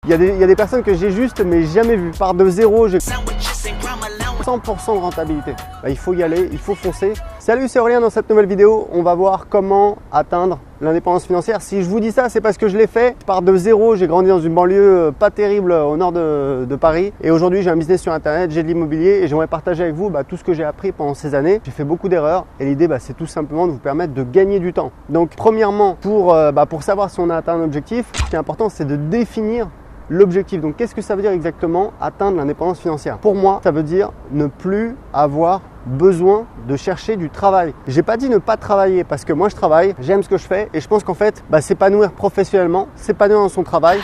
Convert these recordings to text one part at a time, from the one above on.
Il y a des personnes que j'ai juste mais jamais vues. Par de zéro, j'ai 100% de rentabilité. Il faut y aller, il faut foncer. Salut, c'est Aurélien. Dans cette nouvelle vidéo, on va voir comment atteindre l'indépendance financière. Si je vous dis ça, c'est parce que je l'ai fait. Je pars de zéro, j'ai grandi dans une banlieue pas terrible au nord de Paris. Et aujourd'hui, j'ai un business sur Internet, j'ai de l'immobilier et j'aimerais partager avec vous tout ce que j'ai appris pendant ces années. J'ai fait beaucoup d'erreurs et l'idée, c'est tout simplement de vous permettre de gagner du temps. Donc, premièrement, pour savoir si on a atteint un objectif, ce qui est important, c'est de définir l'objectif. Donc, qu'est-ce que ça veut dire exactement atteindre l'indépendance financière? Pour moi, ça veut dire ne plus avoir besoin de chercher du travail. J'ai pas dit ne pas travailler parce que moi je travaille, j'aime ce que je fais et je pense qu'en fait, s'épanouir professionnellement, s'épanouir dans son travail,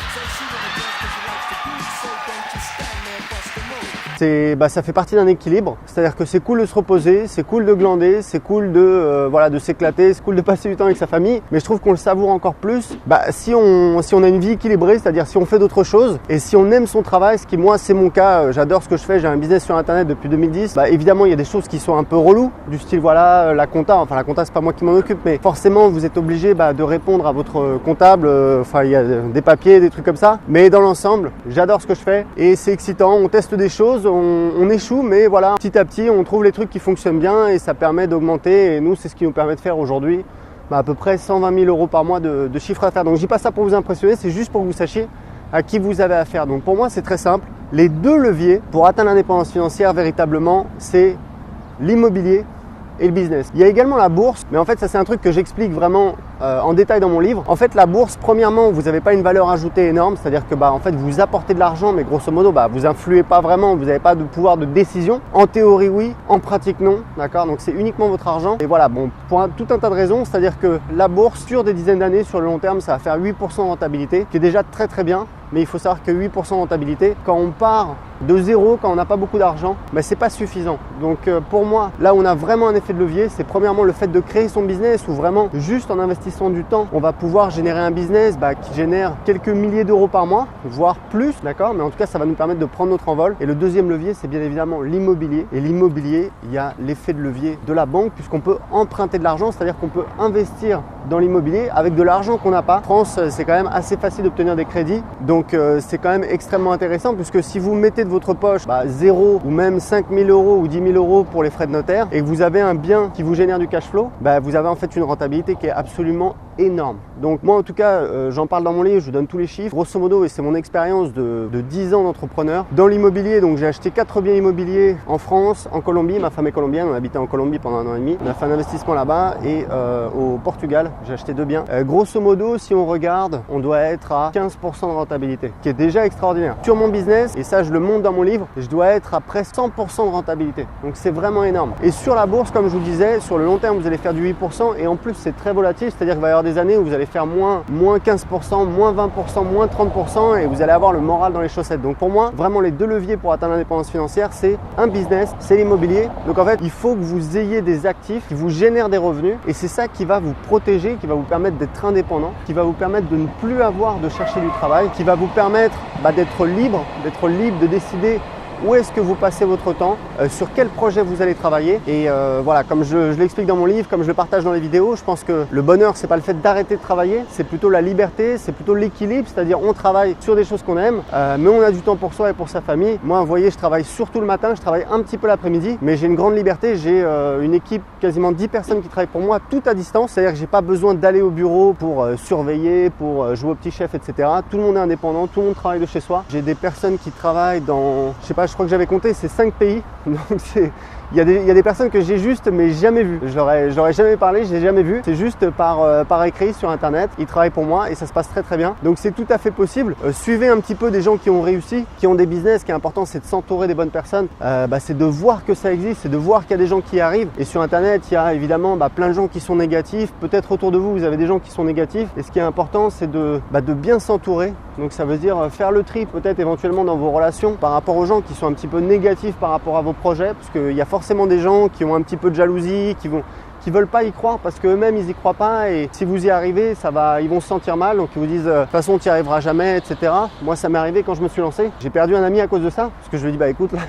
ça fait partie d'un équilibre. C'est-à-dire que c'est cool de se reposer, c'est cool de glander, c'est cool de s'éclater, c'est cool de passer du temps avec sa famille. Mais je trouve qu'on le savoure encore plus si on a une vie équilibrée, c'est-à-dire si on fait d'autres choses et si on aime son travail, ce qui moi c'est mon cas, j'adore ce que je fais, j'ai un business sur Internet depuis 2010. Évidemment il y a des choses qui sont un peu reloues, du style la compta. Enfin la compta c'est pas moi qui m'en occupe, mais forcément vous êtes obligé de répondre à votre comptable. Il y a des papiers, des trucs comme ça. Mais dans l'ensemble, j'adore ce que je fais et c'est excitant. On teste des choses. On échoue, mais voilà, petit à petit, on trouve les trucs qui fonctionnent bien et ça permet d'augmenter. Et nous, c'est ce qui nous permet de faire aujourd'hui à peu près 120 000 euros par mois de chiffre d'affaires. Donc, je dis pas ça pour vous impressionner, c'est juste pour que vous sachiez à qui vous avez affaire. Donc, pour moi, c'est très simple. Les deux leviers pour atteindre l'indépendance financière véritablement, c'est l'immobilier et le business. Il y a également la bourse, mais en fait ça c'est un truc que j'explique vraiment en détail dans mon livre. En fait la bourse, premièrement, vous n'avez pas une valeur ajoutée énorme, c'est-à-dire que en fait vous apportez de l'argent, mais grosso modo vous influez pas vraiment, vous n'avez pas de pouvoir de décision. En théorie oui, en pratique non, d'accord? Donc c'est uniquement votre argent. Et voilà, pour tout un tas de raisons, c'est-à-dire que la bourse sur des dizaines d'années, sur le long terme, ça va faire 8% de rentabilité, qui est déjà très très bien. Mais il faut savoir que 8% de rentabilité, quand on part de zéro, quand on n'a pas beaucoup d'argent, c'est pas suffisant. Donc pour moi, là où on a vraiment un effet de levier, c'est premièrement le fait de créer son business où vraiment juste en investissant du temps, on va pouvoir générer un business qui génère quelques milliers d'euros par mois, voire plus, d'accord? Mais en tout cas, ça va nous permettre de prendre notre envol. Et le deuxième levier, c'est bien évidemment l'immobilier. Et l'immobilier, il y a l'effet de levier de la banque puisqu'on peut emprunter de l'argent, c'est-à-dire qu'on peut investir dans l'immobilier avec de l'argent qu'on n'a pas. En France, c'est quand même assez facile d'obtenir des crédits. Donc c'est quand même extrêmement intéressant puisque si vous mettez de votre poche 0 ou même 5 000 euros ou 10 000 euros pour les frais de notaire et que vous avez un bien qui vous génère du cash flow, vous avez en fait une rentabilité qui est absolument énorme. Donc moi en tout cas, j'en parle dans mon livre, je vous donne tous les chiffres. Grosso modo, et c'est mon expérience de 10 ans d'entrepreneur. Dans l'immobilier, donc j'ai acheté 4 biens immobiliers en France, en Colombie. Ma femme est colombienne, on habitait en Colombie pendant 1 an et demi. On a fait un investissement là-bas et au Portugal, j'ai acheté 2 biens. Grosso modo, si on regarde, on doit être à 15% de rentabilité, qui est déjà extraordinaire. Sur mon business, et ça je le montre dans mon livre, je dois être à presque 100% de rentabilité. Donc c'est vraiment énorme. Et sur la bourse, comme je vous le disais, sur le long terme, vous allez faire du 8% et en plus c'est très volatile, c'est-à-dire qu'il va y avoir des années où vous allez faire moins 15%, moins 20%, moins 30% et vous allez avoir le moral dans les chaussettes. Donc pour moi, vraiment les deux leviers pour atteindre l'indépendance financière, c'est un business, c'est l'immobilier. Donc en fait, il faut que vous ayez des actifs qui vous génèrent des revenus et c'est ça qui va vous protéger, qui va vous permettre d'être indépendant, qui va vous permettre de ne plus avoir de chercher du travail, qui va vous permettre d'être libre de décider où est-ce que vous passez votre temps, sur quel projet vous allez travailler. Et voilà, comme je l'explique dans mon livre, comme je le partage dans les vidéos, je pense que le bonheur, c'est pas le fait d'arrêter de travailler, c'est plutôt la liberté, c'est plutôt l'équilibre, c'est-à-dire on travaille sur des choses qu'on aime, mais on a du temps pour soi et pour sa famille. Moi, vous voyez, je travaille surtout le matin, je travaille un petit peu l'après-midi, mais j'ai une grande liberté, j'ai une équipe, quasiment 10 personnes qui travaillent pour moi, tout à distance, c'est-à-dire que j'ai pas besoin d'aller au bureau pour surveiller, pour jouer au petit chef, etc. Tout le monde est indépendant, tout le monde travaille de chez soi. J'ai des personnes qui travaillent dans, je sais pas, je crois que j'avais compté, c'est 5 pays. Donc il y a des personnes que j'ai juste mais jamais vues. Je leur ai jamais parlé, je les ai jamais vues. C'est juste par écrit sur Internet. Ils travaillent pour moi et ça se passe très très bien. Donc c'est tout à fait possible. Suivez un petit peu des gens qui ont réussi, qui ont des business. Ce qui est important, c'est de s'entourer des bonnes personnes. C'est de voir que ça existe, c'est de voir qu'il y a des gens qui y arrivent. Et sur Internet, il y a évidemment plein de gens qui sont négatifs. Peut-être autour de vous, vous avez des gens qui sont négatifs. Et ce qui est important, c'est de bien s'entourer. Donc ça veut dire faire le tri peut-être éventuellement dans vos relations par rapport aux gens qui sont un petit peu négatifs par rapport à vos projets, parce qu'il y a forcément des gens qui ont un petit peu de jalousie, qui qui veulent pas y croire parce qu'eux-mêmes ils y croient pas, et si vous y arrivez, ils vont se sentir mal, donc ils vous disent de toute façon tu n'y arriveras jamais, etc. Moi ça m'est arrivé quand je me suis lancé. J'ai perdu un ami à cause de ça, parce que je lui ai dit bah écoute, là,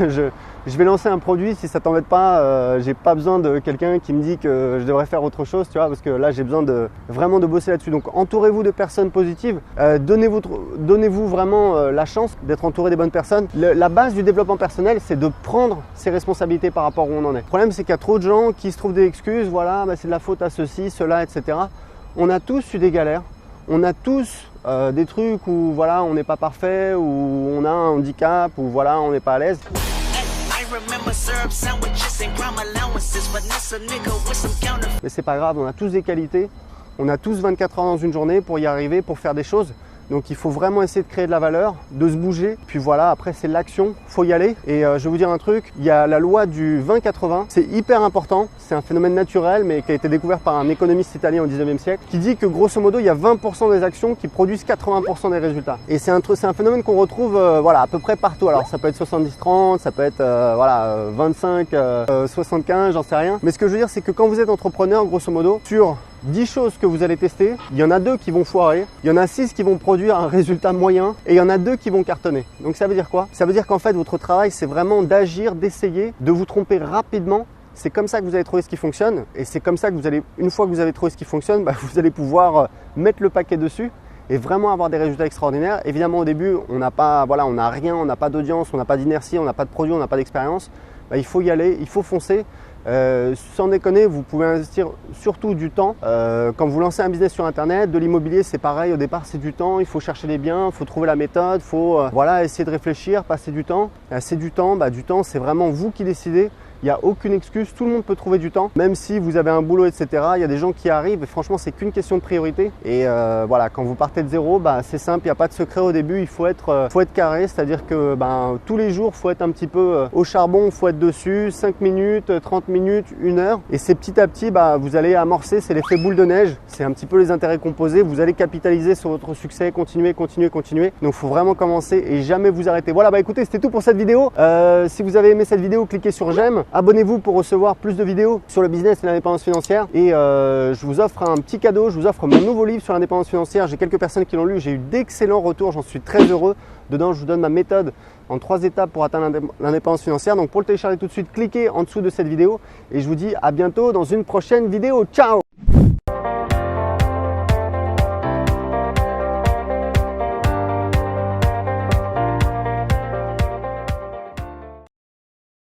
je vais lancer un produit, si ça t'embête pas, j'ai pas besoin de quelqu'un qui me dit que je devrais faire autre chose, tu vois, parce que là j'ai besoin vraiment de bosser là-dessus. Donc entourez-vous de personnes positives, donnez-vous vraiment la chance d'être entouré des bonnes personnes. La base du développement personnel, c'est de prendre ses responsabilités par rapport où on en est. Le problème, c'est qu'il y a trop de gens qui se trouvent des excuses, voilà, bah, c'est de la faute à ceci, cela, etc. On a tous eu des galères, on a tous des trucs où voilà, on n'est pas parfait, où on a un handicap, où voilà, on n'est pas à l'aise. Mais c'est pas grave, on a tous des qualités, on a tous 24 heures dans une journée pour y arriver, pour faire des choses. Donc il faut vraiment essayer de créer de la valeur, de se bouger. Puis voilà, après c'est l'action, faut y aller. Et je vais vous dire un truc, il y a la loi du 20-80, c'est hyper important. C'est un phénomène naturel mais qui a été découvert par un économiste italien au 19e siècle, qui dit que grosso modo il y a 20% des actions qui produisent 80% des résultats. Et c'est un phénomène qu'on retrouve voilà, à peu près partout. Alors ça peut être 70-30, ça peut être voilà, 25-75, j'en sais rien. Mais ce que je veux dire, c'est que quand vous êtes entrepreneur, grosso modo, sur 10 choses que vous allez tester, il y en a 2 qui vont foirer, il y en a 6 qui vont produire un résultat moyen et il y en a 2 qui vont cartonner. Donc ça veut dire quoi? Ça veut dire qu'en fait votre travail, c'est vraiment d'agir, d'essayer, de vous tromper rapidement. C'est comme ça que vous allez trouver ce qui fonctionne, et c'est comme ça que vous allez, une fois que vous avez trouvé ce qui fonctionne, bah, vous allez pouvoir mettre le paquet dessus et vraiment avoir des résultats extraordinaires. Évidemment au début on n'a pas, voilà, on n'a rien, on n'a pas d'audience, on n'a pas d'inertie, on n'a pas de produit, on n'a pas d'expérience. Bah, il faut y aller, il faut foncer. Sans déconner, vous pouvez investir surtout du temps. Quand vous lancez un business sur internet, de l'immobilier c'est pareil, au départ c'est du temps, il faut chercher les biens, il faut trouver la méthode, il faut voilà, essayer de réfléchir, passer du temps. C'est du temps, du temps c'est vraiment vous qui décidez. Il n'y a aucune excuse, tout le monde peut trouver du temps, même si vous avez un boulot, etc. Il y a des gens qui arrivent et franchement, c'est qu'une question de priorité. Et voilà, quand vous partez de zéro, c'est simple, il n'y a pas de secret au début, il faut être carré, c'est-à-dire que tous les jours, il faut être un petit peu au charbon, il faut être dessus, 5 minutes, 30 minutes, 1 heure. Et c'est petit à petit, vous allez amorcer, c'est l'effet boule de neige, c'est un petit peu les intérêts composés, vous allez capitaliser sur votre succès, continuer. Donc il faut vraiment commencer et jamais vous arrêter. Voilà, écoutez, c'était tout pour cette vidéo. Si vous avez aimé cette vidéo, cliquez sur j'aime. Abonnez-vous pour recevoir plus de vidéos sur le business et l'indépendance financière. Et je vous offre un petit cadeau, je vous offre mon nouveau livre sur l'indépendance financière. J'ai quelques personnes qui l'ont lu, j'ai eu d'excellents retours, j'en suis très heureux. Dedans, je vous donne ma méthode en 3 étapes pour atteindre l'indépendance financière. Donc pour le télécharger tout de suite, cliquez en dessous de cette vidéo. Et je vous dis à bientôt dans une prochaine vidéo. Ciao!